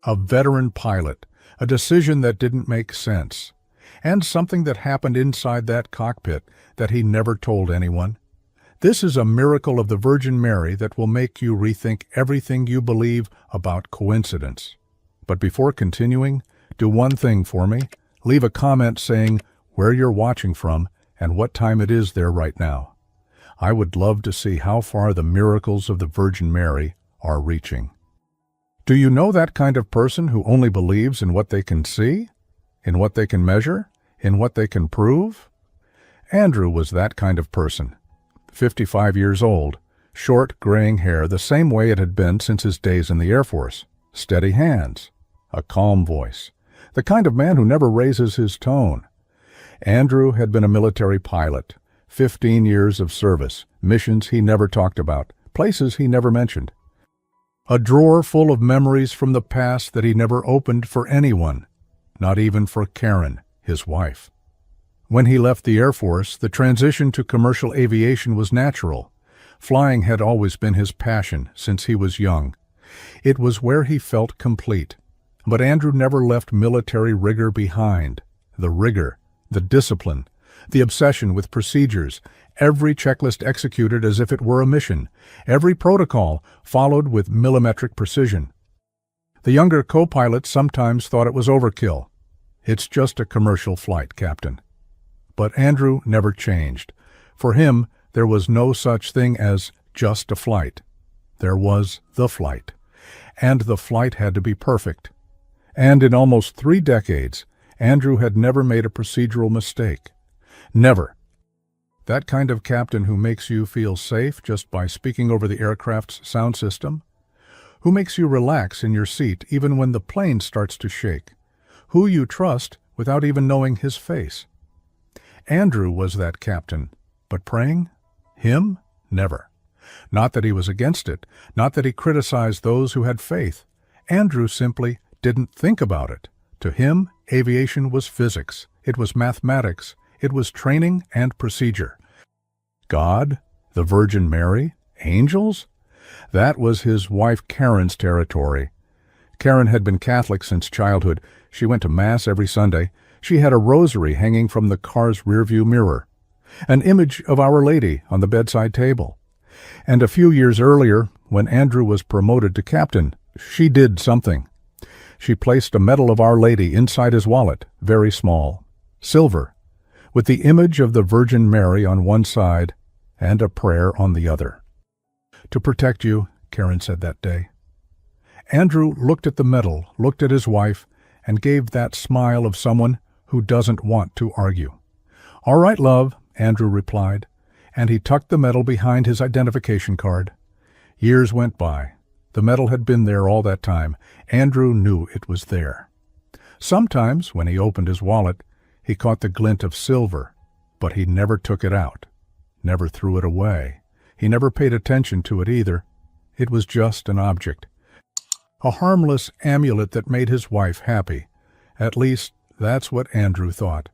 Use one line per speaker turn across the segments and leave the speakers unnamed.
A veteran pilot, a decision that didn't make sense, and something that happened inside that cockpit that he never told anyone. This is a miracle of the Virgin Mary that will make you rethink everything you believe about coincidence. But before continuing, do one thing for me. Leave a comment saying where you're watching from and what time it is there right now. I would love to see how far the miracles of the Virgin Mary are reaching. Do you know that kind of person who only believes in what they can see, in what they can measure, in what they can prove? Andrew was that kind of person. 55 years old, short, graying hair the same way it had been since his days in the Air Force, steady hands, a calm voice, the kind of man who never raises his tone. Andrew had been a military pilot, 15 years of service, missions he never talked about, places he never mentioned. A drawer full of memories from the past that he never opened for anyone, not even for Karen, his wife. When he left the Air Force, the transition to commercial aviation was natural. Flying had always been his passion since he was young. It was where he felt complete. But Andrew never left military rigor behind. The rigor, the discipline, the obsession with procedures, every checklist executed as if it were a mission, every protocol followed with millimetric precision. The younger co-pilots sometimes thought it was overkill. It's just a commercial flight, Captain. But Andrew never changed. For him, there was no such thing as just a flight. There was the flight. And the flight had to be perfect. And in almost 3 decades, Andrew had never made a procedural mistake. Never. That kind of captain who makes you feel safe just by speaking over the aircraft's sound system, who makes you relax in your seat even when the plane starts to shake, who you trust without even knowing his face. Andrew was that captain, but praying? Him? Never. Not that he was against it, not that he criticized those who had faith. Andrew simply didn't think about it. To him, aviation was physics, it was mathematics, it was training and procedure. God, the Virgin Mary, angels? That was his wife Karen's territory. Karen had been Catholic since childhood. She went to Mass every Sunday. She had a rosary hanging from the car's rearview mirror, an image of Our Lady on the bedside table. And a few years earlier, when Andrew was promoted to captain, she did something. She placed a medal of Our Lady inside his wallet, very small, silver, with the image of the Virgin Mary on one side and a prayer on the other. To protect you, Karen said that day. Andrew looked at the medal, looked at his wife, and gave that smile of someone who doesn't want to argue. All right, love, Andrew replied, and he tucked the medal behind his identification card. Years went by. The medal had been there all that time. Andrew knew it was there. Sometimes, when he opened his wallet, he caught the glint of silver, but he never took it out, never threw it away. He never paid attention to it either. It was just an object, a harmless amulet that made his wife happy. At least, that's what Andrew thought.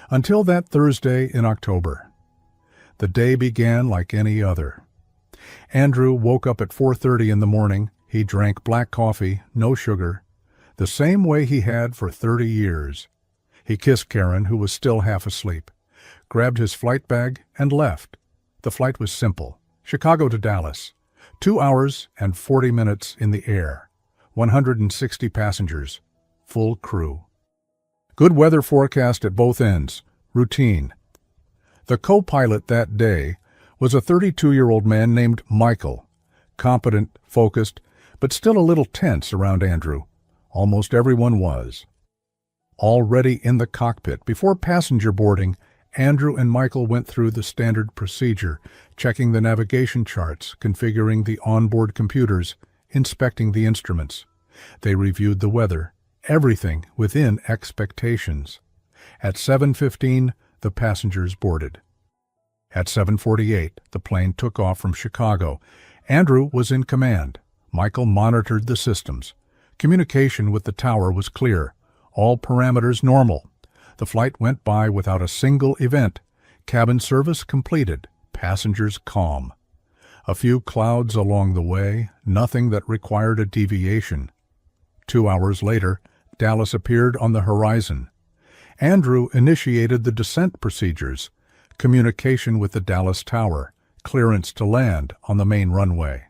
Until that Thursday in October. The day began like any other. Andrew woke up at 4:30 in the morning. He drank black coffee, no sugar, the same way he had for 30 years. He kissed Karen, who was still half asleep, grabbed his flight bag, and left. The flight was simple. Chicago to Dallas. 2 hours and 40 minutes in the air. 160 passengers. Full crew. Good weather forecast at both ends. Routine. The co-pilot that day was a 32-year-old man named Michael. Competent, focused, but still a little tense around Andrew. Almost everyone was. Already in the cockpit, before passenger boarding, Andrew and Michael went through the standard procedure, checking the navigation charts, configuring the onboard computers, inspecting the instruments. They reviewed the weather, everything within expectations. At 7:15, the passengers boarded. At 7:48, the plane took off from Chicago. Andrew was in command. Michael monitored the systems. Communication with the tower was clear. All parameters normal. The flight went by without a single event. Cabin service completed. Passengers calm. A few clouds along the way, nothing that required a deviation. 2 hours later, Dallas appeared on the horizon. Andrew initiated the descent procedures, communication with the Dallas Tower, clearance to land on the main runway.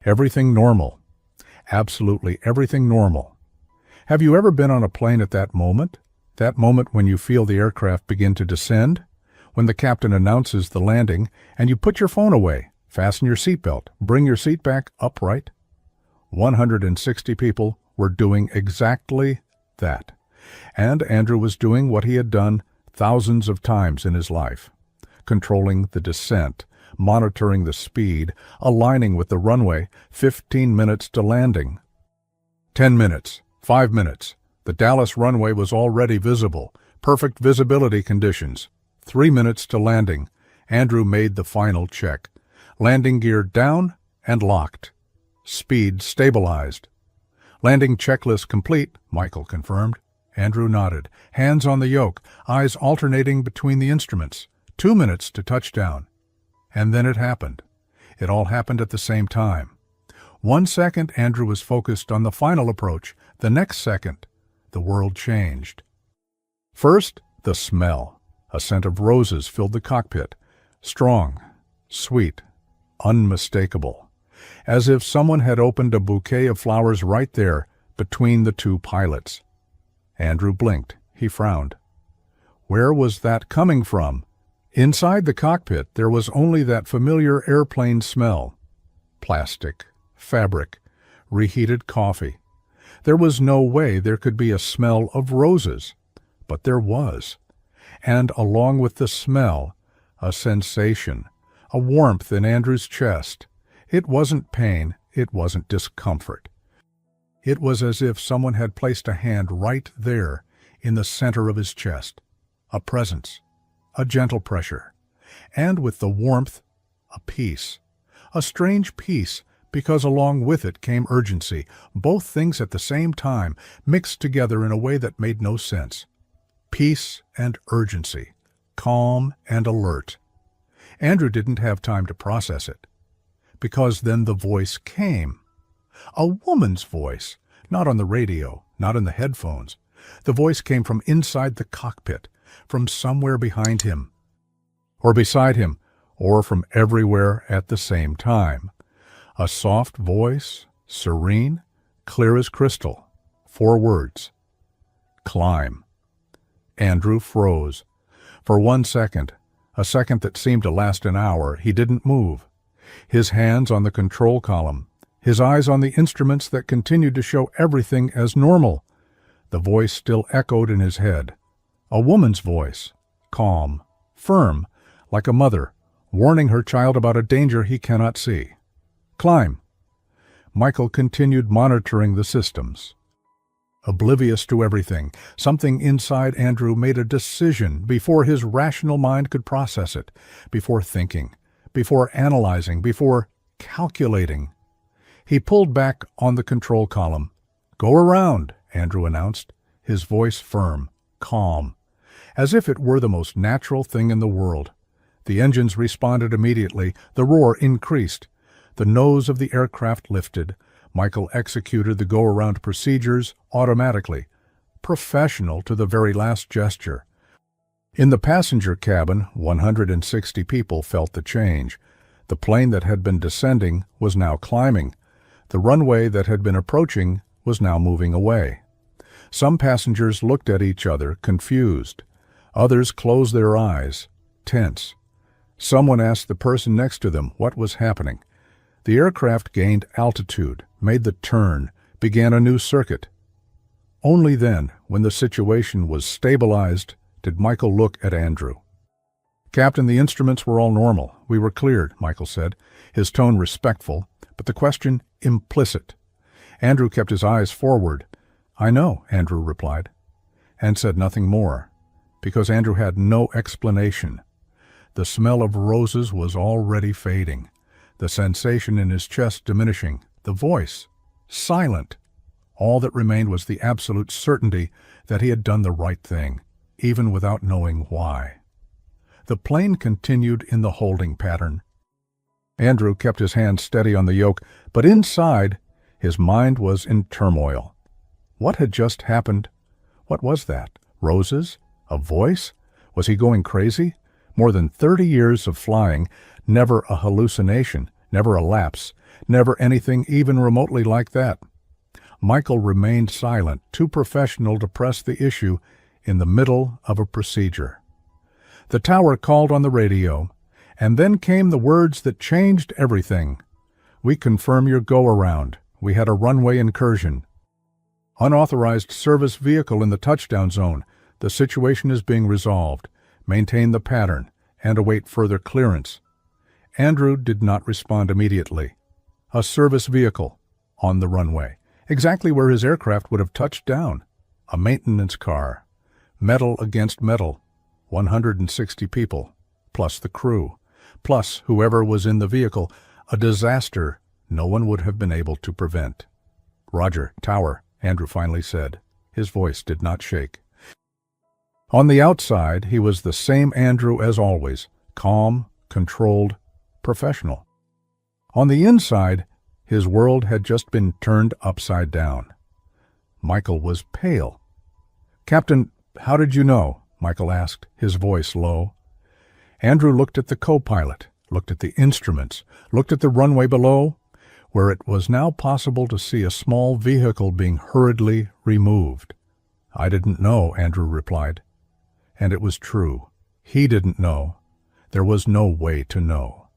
Everything normal. Absolutely everything normal. Have you ever been on a plane at that moment? That moment when you feel the aircraft begin to descend? When the captain announces the landing and you put your phone away, fasten your seatbelt, bring your seat back upright? 160 people were doing exactly that. And Andrew was doing what he had done thousands of times in his life, controlling the descent, monitoring the speed, aligning with the runway, 15 minutes to landing. 10 minutes, 5 minutes. The Dallas runway was already visible, perfect visibility conditions. 3 minutes to landing. Andrew made the final check. Landing gear down and locked. Speed stabilized. Landing checklist complete, Michael confirmed. Andrew nodded, hands on the yoke, eyes alternating between the instruments. 2 minutes to touchdown. And then it happened. It all happened at the same time. 1 second, Andrew was focused on the final approach. The next second, the world changed. First, the smell. A scent of roses filled the cockpit. Strong, sweet, unmistakable. As if someone had opened a bouquet of flowers right there between the two pilots. Andrew blinked. He frowned. Where was that coming from? Inside the cockpit, there was only that familiar airplane smell. Plastic, fabric, reheated coffee. There was no way there could be a smell of roses, but there was. And along with the smell, a sensation, a warmth in Andrew's chest. It wasn't pain, it wasn't discomfort. It was as if someone had placed a hand right there in the center of his chest. A presence, a gentle pressure, and with the warmth, a peace. A strange peace, because along with it came urgency, both things at the same time, mixed together in a way that made no sense. Peace and urgency, calm and alert. Andrew didn't have time to process it, because then the voice came. A woman's voice, not on the radio, not in the headphones. The voice came from inside the cockpit, from somewhere behind him, or beside him, or from everywhere at the same time. A soft voice, serene, clear as crystal. 4 words. Climb. Andrew froze. For 1 second, a second that seemed to last an hour, he didn't move. His hands on the control column, his eyes on the instruments that continued to show everything as normal. The voice still echoed in his head. A woman's voice, calm, firm, like a mother, warning her child about a danger he cannot see. Climb. Michael continued monitoring the systems. Oblivious to everything, something inside Andrew made a decision before his rational mind could process it, before thinking, before analyzing, before calculating. He pulled back on the control column. Go around, Andrew announced, his voice firm, calm, as if it were the most natural thing in the world. The engines responded immediately. The roar increased. The nose of the aircraft lifted. Michael executed the go-around procedures automatically, professional to the very last gesture. In the passenger cabin, 160 people felt the change. The plane that had been descending was now climbing. The runway that had been approaching was now moving away. Some passengers looked at each other, confused. Others closed their eyes, tense. Someone asked the person next to them what was happening. The aircraft gained altitude, made the turn, began a new circuit. Only then, when the situation was stabilized, did Michael look at Andrew. Captain, the instruments were all normal. We were cleared, Michael said, his tone respectful, but the question implicit. Andrew kept his eyes forward. I know, Andrew replied, and said nothing more, because Andrew had no explanation. The smell of roses was already fading, the sensation in his chest diminishing, the voice silent. All that remained was the absolute certainty that he had done the right thing, even without knowing why. The plane continued in the holding pattern. Andrew kept his hand steady on the yoke, but inside, his mind was in turmoil. What had just happened? What was that? Roses? A voice? Was he going crazy? More than 30 years of flying, never a hallucination, never a lapse, never anything even remotely like that. Michael remained silent, too professional to press the issue in the middle of a procedure. The tower called on the radio, and then came the words that changed everything. "We confirm your go-around. We had a runway incursion. Unauthorized service vehicle in the touchdown zone. The situation is being resolved. Maintain the pattern and await further clearance." Andrew did not respond immediately. A service vehicle on the runway, exactly where his aircraft would have touched down. A maintenance car. Metal against metal. 160 people, plus the crew, plus whoever was in the vehicle. A disaster no one would have been able to prevent. "Roger, tower," Andrew finally said. His voice did not shake. On the outside, he was the same Andrew as always, calm, controlled, professional. On the inside, his world had just been turned upside down. Michael was pale. "Captain, how did you know?" Michael asked, his voice low. Andrew looked at the co-pilot, looked at the instruments, looked at the runway below, where it was now possible to see a small vehicle being hurriedly removed. "I didn't know," Andrew replied. And it was true. He didn't know. There was no way to know.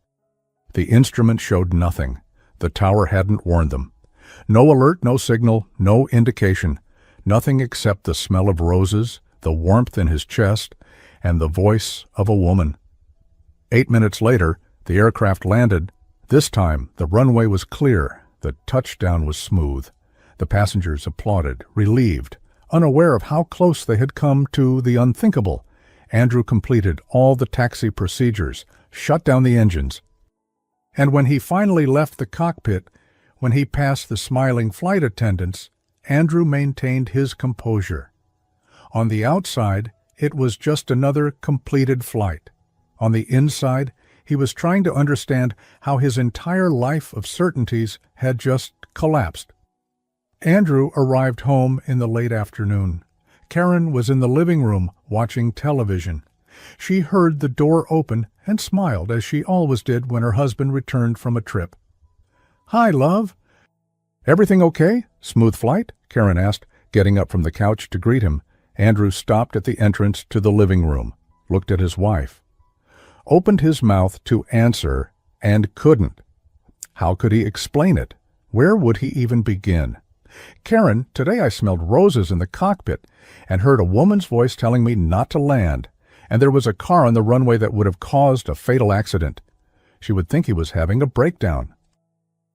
The instrument showed nothing. The tower hadn't warned them. No alert, no signal, no indication. Nothing except the smell of roses, the warmth in his chest, and the voice of a woman. 8 minutes later, the aircraft landed. This time, the runway was clear. The touchdown was smooth. The passengers applauded, relieved, unaware of how close they had come to the unthinkable. Andrew completed all the taxi procedures, shut down the engines. And when he finally left the cockpit, when he passed the smiling flight attendants, Andrew maintained his composure. On the outside, it was just another completed flight. On the inside, he was trying to understand how his entire life of certainties had just collapsed. Andrew arrived home in the late afternoon. Karen was in the living room watching television. She heard the door open and smiled, as she always did when her husband returned from a trip. "Hi, love." "Everything okay? Smooth flight?" Karen asked, getting up from the couch to greet him. Andrew stopped at the entrance to the living room, looked at his wife, opened his mouth to answer, and couldn't. How could he explain it? Where would he even begin? "Karen, today I smelled roses in the cockpit and heard a woman's voice telling me not to land, and there was a car on the runway that would have caused a fatal accident. She would think he was having a breakdown,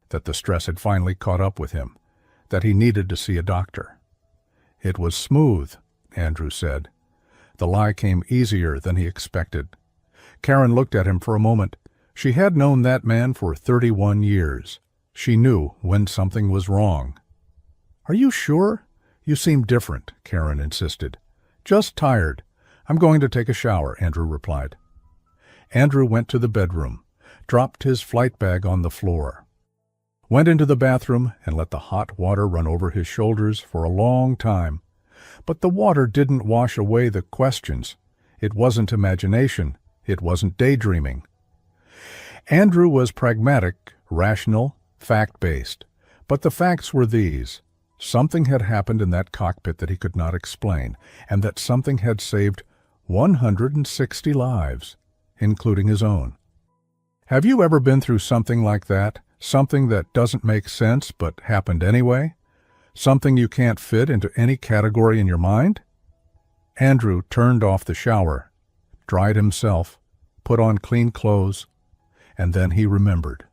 that the stress had finally caught up with him, that he needed to see a doctor." "It was smooth," Andrew said. The lie came easier than he expected. Karen looked at him for a moment. She had known that man for 31 years. She knew when something was wrong. "Are you sure? You seem different," Karen insisted. "Just tired. I'm going to take a shower," Andrew replied. Andrew went to the bedroom, dropped his flight bag on the floor, went into the bathroom and let the hot water run over his shoulders for a long time. But the water didn't wash away the questions. It wasn't imagination. It wasn't daydreaming. Andrew was pragmatic, rational, fact-based. But the facts were these. Something had happened in that cockpit that he could not explain, and that something had saved 160 lives, including his own. Have you ever been through something like that? Something that doesn't make sense but happened anyway? Something you can't fit into any category in your mind? Andrew turned off the shower, dried himself, put on clean clothes, and then he remembered.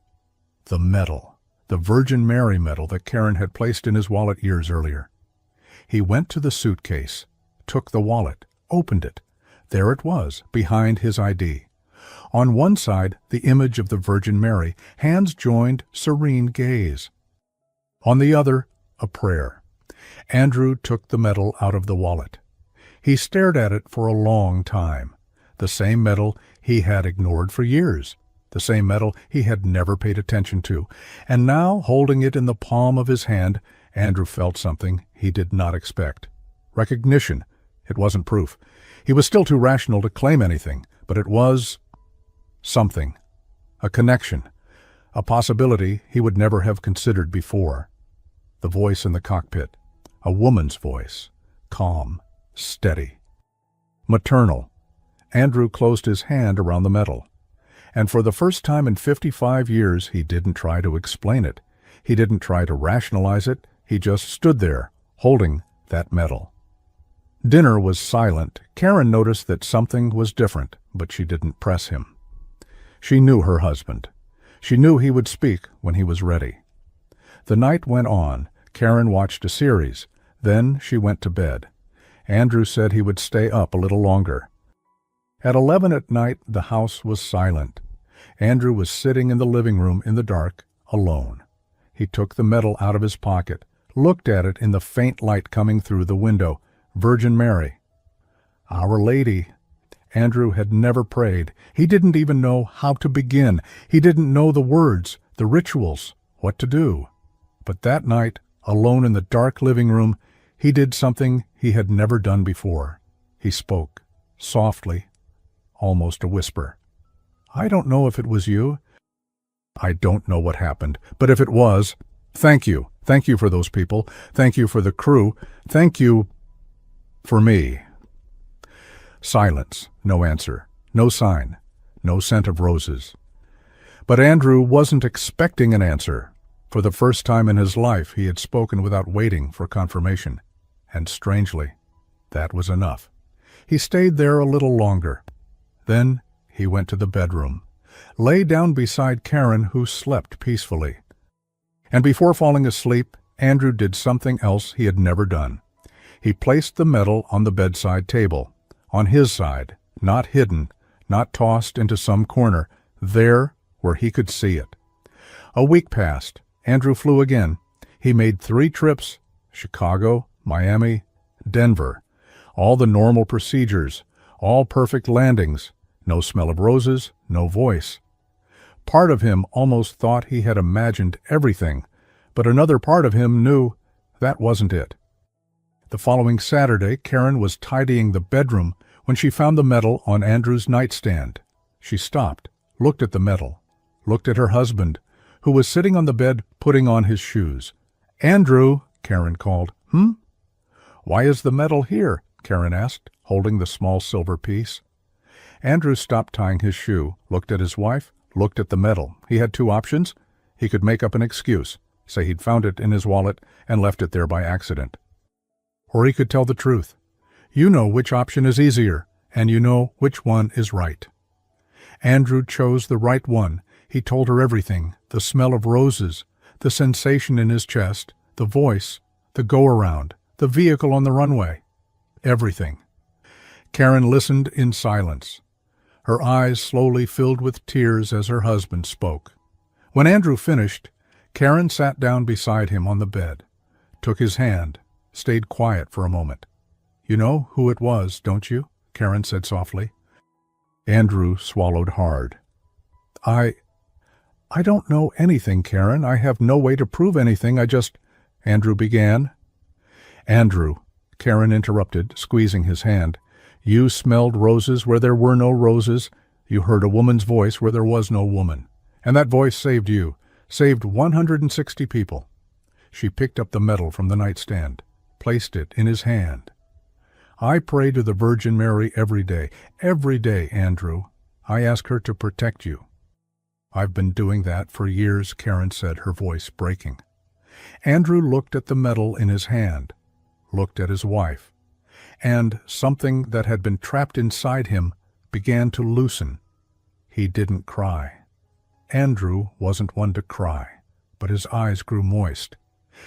The medal, the Virgin Mary medal that Karen had placed in his wallet years earlier. He went to the suitcase, took the wallet, opened it. There it was, behind his ID. On one side, the image of the Virgin Mary, hands joined, serene gaze. On the other, a prayer. Andrew took the medal out of the wallet. He stared at it for a long time. The same medal he had ignored for years. The same medal he had never paid attention to. And now, holding it in the palm of his hand, Andrew felt something he did not expect. Recognition. It wasn't proof. He was still too rational to claim anything, but it was something. A connection. A possibility he would never have considered before. The voice in the cockpit. A woman's voice. Calm. Steady. Maternal. Andrew closed his hand around the metal. And for the first time in 55 years, he didn't try to explain it. He didn't try to rationalize it. He just stood there, holding that metal. Dinner was silent. Karen noticed that something was different, but she didn't press him. She knew her husband. She knew he would speak when he was ready. The night went on. Karen watched a series. Then she went to bed. Andrew said he would stay up a little longer. At 11 at night, the house was silent. Andrew was sitting in the living room in the dark, alone. He took the medal out of his pocket, looked at it in the faint light coming through the window. Virgin Mary. Our Lady. Andrew had never prayed. He didn't even know how to begin. He didn't know the words, the rituals, what to do. But that night, alone in the dark living room, he did something he had never done before. He spoke, softly, almost a whisper. I don't know if it was you. I don't know what happened, but if it was, thank you. Thank you for those people. Thank you for the crew. Thank you for me. Silence. No answer. No sign. No scent of roses. But Andrew wasn't expecting an answer. For the first time in his life, he had spoken without waiting for confirmation. And strangely, that was enough. He stayed there a little longer. Then he went to the bedroom, lay down beside Karen, who slept peacefully. And before falling asleep, Andrew did something else he had never done. He placed the medal on the bedside table, on his side, not hidden, not tossed into some corner, there where he could see it. A week passed. Andrew flew again. He made 3 trips, Chicago, Miami, Denver. All the normal procedures, all perfect landings, no smell of roses, no voice. Part of him almost thought he had imagined everything, but another part of him knew that wasn't it. The following Saturday, Karen was tidying the bedroom when she found the medal on Andrew's nightstand. She stopped, looked at the medal, looked at her husband, who was sitting on the bed putting on his shoes. Andrew, Karen called. Why is the medal here? Karen asked, holding the small silver piece. Andrew stopped tying his shoe, looked at his wife, looked at the medal. He had 2 options. He could make up an excuse, say he'd found it in his wallet and left it there by accident. Or he could tell the truth. You know which option is easier, and you know which one is right. Andrew chose the right one. He told her everything, the smell of roses, the sensation in his chest, the voice, the go-around, the vehicle on the runway. Everything. Karen listened in silence. Her eyes slowly filled with tears as her husband spoke. When Andrew finished, Karen sat down beside him on the bed, took his hand, stayed quiet for a moment. You know who it was, don't you? Karen said softly. Andrew swallowed hard. I don't know anything, Karen. I have no way to prove anything. Andrew began. Andrew, Karen interrupted, squeezing his hand. You smelled roses where there were no roses. You heard a woman's voice where there was no woman. And that voice saved you, saved 160 people. She picked up the medal from the nightstand, placed it in his hand. I pray to the Virgin Mary every day, Andrew. I ask her to protect you. I've been doing that for years, Karen said, her voice breaking. Andrew looked at the medal in his hand, looked at his wife, and something that had been trapped inside him began to loosen. He didn't cry. Andrew wasn't one to cry, but his eyes grew moist.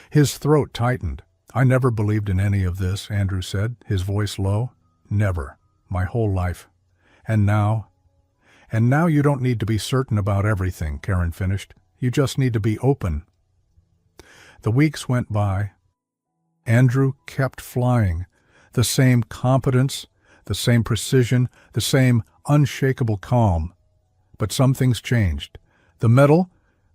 His throat tightened. I never believed in any of this, Andrew said, his voice low. Never. My whole life. And now you don't need to be certain about everything, Karen finished. You just need to be open. The weeks went by. Andrew kept flying. The same competence, the same precision, the same unshakable calm. But some things changed. The medal,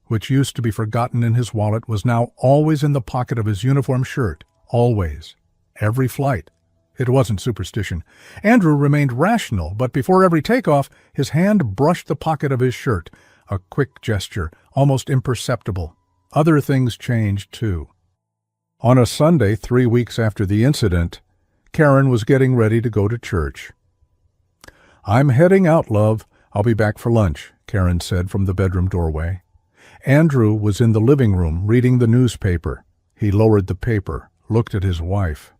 which used to be forgotten in his wallet, was now always in the pocket of his uniform shirt. Always. Every flight. It wasn't superstition. Andrew remained rational, but before every takeoff, his hand brushed the pocket of his shirt. A quick gesture, almost imperceptible. Other things changed, too. On a Sunday, 3 weeks after the incident, Karen was getting ready to go to church. "I'm heading out, love. I'll be back for lunch," Karen said from the bedroom doorway. Andrew was in the living room reading the newspaper. He lowered the paper, looked at his wife.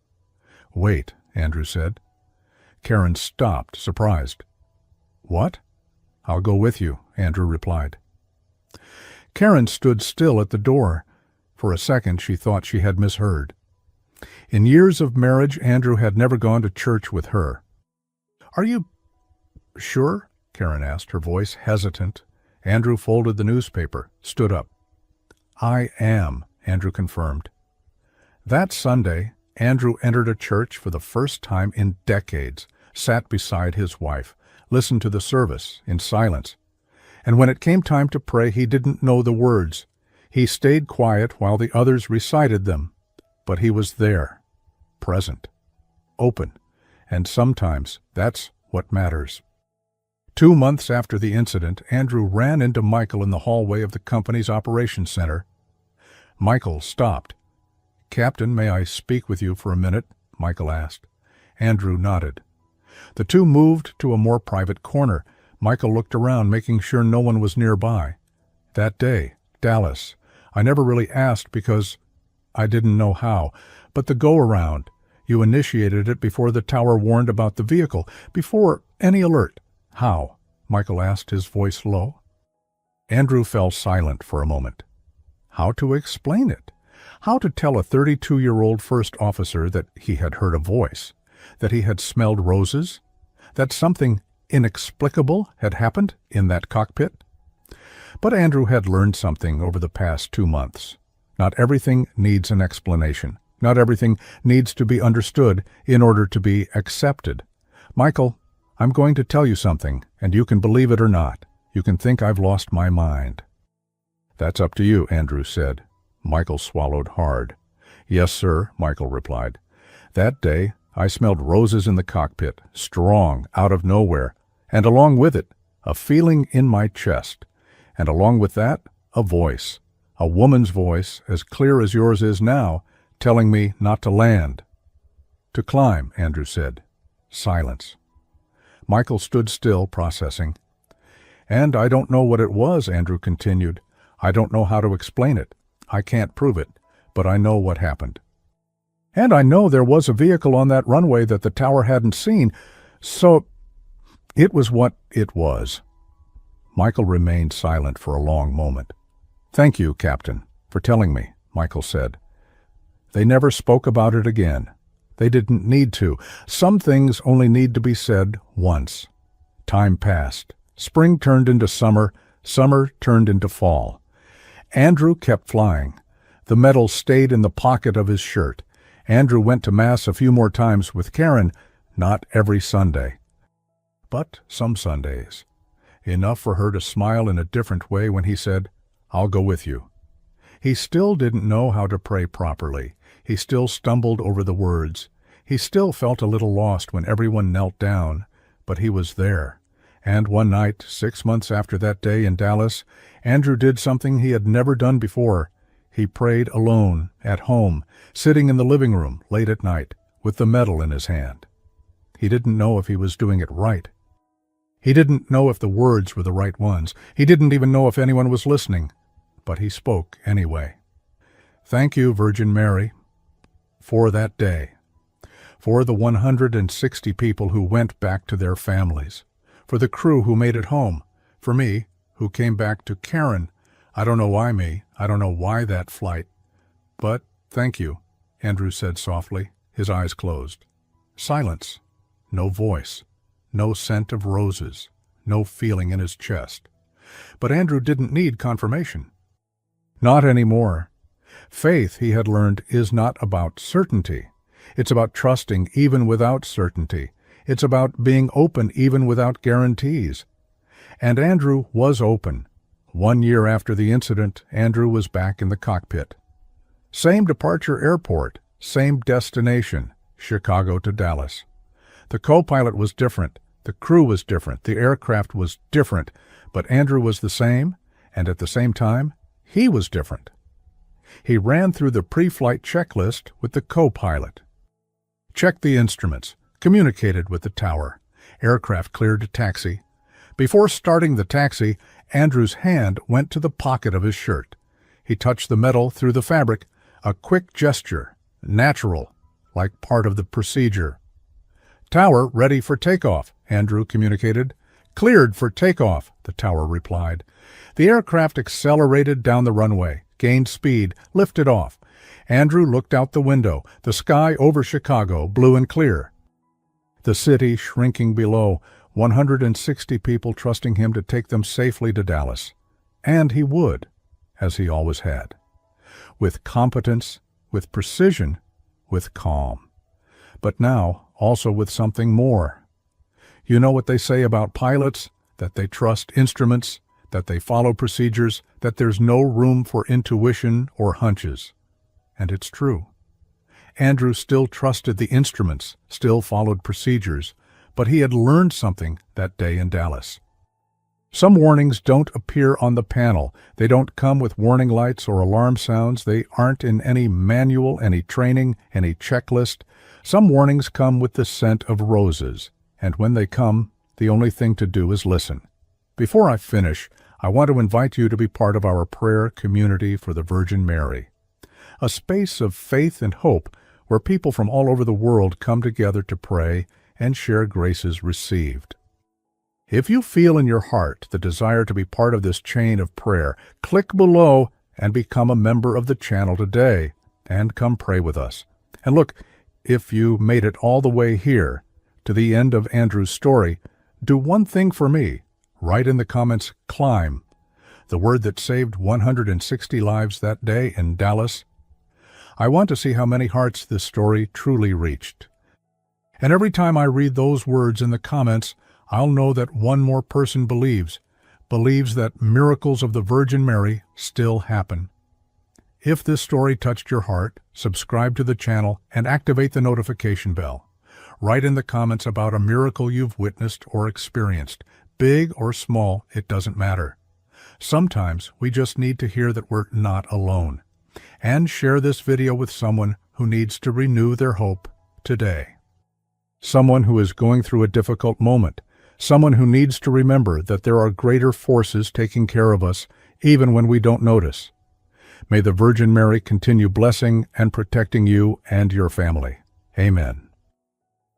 "Wait," Andrew said. Karen stopped, surprised. "What?" "I'll go with you," Andrew replied. Karen stood still at the door. For a second she thought she had misheard. In years of marriage, Andrew had never gone to church with her. "Are you sure?" Karen asked, her voice hesitant. Andrew folded the newspaper, stood up. "I am," Andrew confirmed. That Sunday, Andrew entered a church for the first time in decades, sat beside his wife, listened to the service in silence. And when it came time to pray, he didn't know the words. He stayed quiet while the others recited them. But he was there, present, open, and sometimes that's what matters. 2 months after the incident, Andrew ran into Michael in the hallway of the company's operations center. Michael stopped. "Captain, may I speak with you for a minute?" Michael asked. Andrew nodded. The two moved to a more private corner. Michael looked around, making sure no one was nearby. "That day, Dallas, I never really asked because I didn't know how, but the go-around, you initiated it before the tower warned about the vehicle, before any alert. How?" Michael asked, his voice low. Andrew fell silent for a moment. How to explain it? How to tell a 32-year-old first officer that he had heard a voice, that he had smelled roses, that something inexplicable had happened in that cockpit? But Andrew had learned something over the past 2 months. Not everything needs an explanation. Not everything needs to be understood in order to be accepted. "Michael, I'm going to tell you something, and you can believe it or not. You can think I've lost my mind." "That's up to you," Andrew said. Michael swallowed hard. "Yes, sir," Michael replied. "That day, I smelled roses in the cockpit, strong, out of nowhere, and along with it, a feeling in my chest. And along with that, a voice, a woman's voice, as clear as yours is now, telling me not to land." "To climb," Andrew said. Silence. Michael stood still, processing. "And I don't know what it was," Andrew continued. "I don't know how to explain it. I can't prove it, but I know what happened. And I know there was a vehicle on that runway that the tower hadn't seen, so it was what it was." Michael remained silent for a long moment. "Thank you, Captain, for telling me," Michael said. They never spoke about it again. They didn't need to. Some things only need to be said once. Time passed. Spring turned into summer. Summer turned into fall. Andrew kept flying. The medal stayed in the pocket of his shirt. Andrew went to Mass a few more times with Karen, not every Sunday, but some Sundays. Enough for her to smile in a different way when he said, "I'll go with you." He still didn't know how to pray properly. He still stumbled over the words. He still felt a little lost when everyone knelt down, but he was there. And one night, 6 months after that day in Dallas, Andrew did something he had never done before. He prayed alone, at home, sitting in the living room late at night, with the medal in his hand. He didn't know if he was doing it right. He didn't know if the words were the right ones. He didn't even know if anyone was listening. But he spoke anyway. "Thank you, Virgin Mary, for that day. For the 160 people who went back to their families. For the crew who made it home. For me, who came back to Karen. I don't know why me. I don't know why that flight. But thank you," Andrew said softly, his eyes closed. Silence. No voice. No scent of roses. No feeling in his chest. But Andrew didn't need confirmation. Not anymore. Faith, he had learned, is not about certainty. It's about trusting even without certainty. It's about being open even without guarantees. And Andrew was open, 1 year after the incident, Andrew was back in the cockpit. Same departure airport, same destination, Chicago to Dallas. The co-pilot was different, the crew was different, the aircraft was different, but Andrew was the same, and at the same time, he was different. He ran through the pre-flight checklist with the co-pilot. Checked the instruments, communicated with the tower. Aircraft cleared to taxi. Before starting the taxi, Andrew's hand went to the pocket of his shirt. He touched the metal through the fabric, a quick gesture, natural, like part of the procedure. Tower ready for takeoff, Andrew communicated. Cleared for takeoff, the tower replied. The aircraft accelerated down the runway, gained speed, lifted off. Andrew looked out the window, the sky over Chicago, blue and clear. The city shrinking below, 160 people trusting him to take them safely to Dallas. And he would, as he always had. With competence, with precision, with calm. But now, also with something more. You know what they say about pilots? That they trust instruments, that they follow procedures, that there's no room for intuition or hunches. And it's true. Andrew still trusted the instruments, still followed procedures, but he had learned something that day in Dallas. Some warnings don't appear on the panel. They don't come with warning lights or alarm sounds. They aren't in any manual, any training, any checklist. Some warnings come with the scent of roses, and when they come, the only thing to do is listen. Before I finish, I want to invite you to be part of our prayer community for the Virgin Mary, a space of faith and hope where people from all over the world come together to pray and share graces received. If you feel in your heart the desire to be part of this chain of prayer, click below and become a member of the channel today, and come pray with us. And look, if you made it all the way here, to the end of Andrew's story, do one thing for me. Write in the comments, climb, the word that saved 160 lives that day in Dallas. I want to see how many hearts this story truly reached. And every time I read those words in the comments, I'll know that one more person believes that miracles of the Virgin Mary still happen. If this story touched your heart, subscribe to the channel and activate the notification bell. Write in the comments about a miracle you've witnessed or experienced. Big or small, it doesn't matter. Sometimes we just need to hear that we're not alone. And share this video with someone who needs to renew their hope today. Someone who is going through a difficult moment. Someone who needs to remember that there are greater forces taking care of us, even when we don't notice. May the Virgin Mary continue blessing and protecting you and your family. Amen.